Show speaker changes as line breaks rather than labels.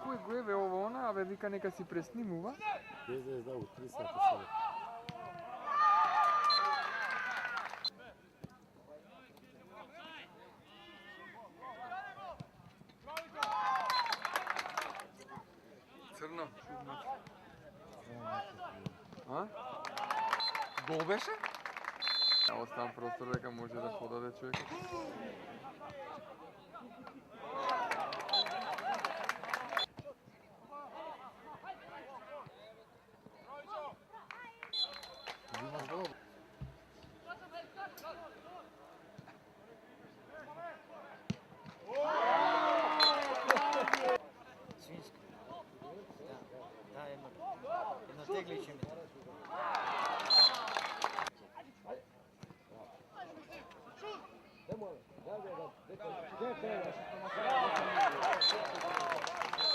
Koji gleve ovo ona, a vika neka si presnimuva.
Da, u 3 sata sada.
Crno. A? Gol беше? Оставам простор дека може да подаде човек.
Свинска. Да, едно тегличе ми.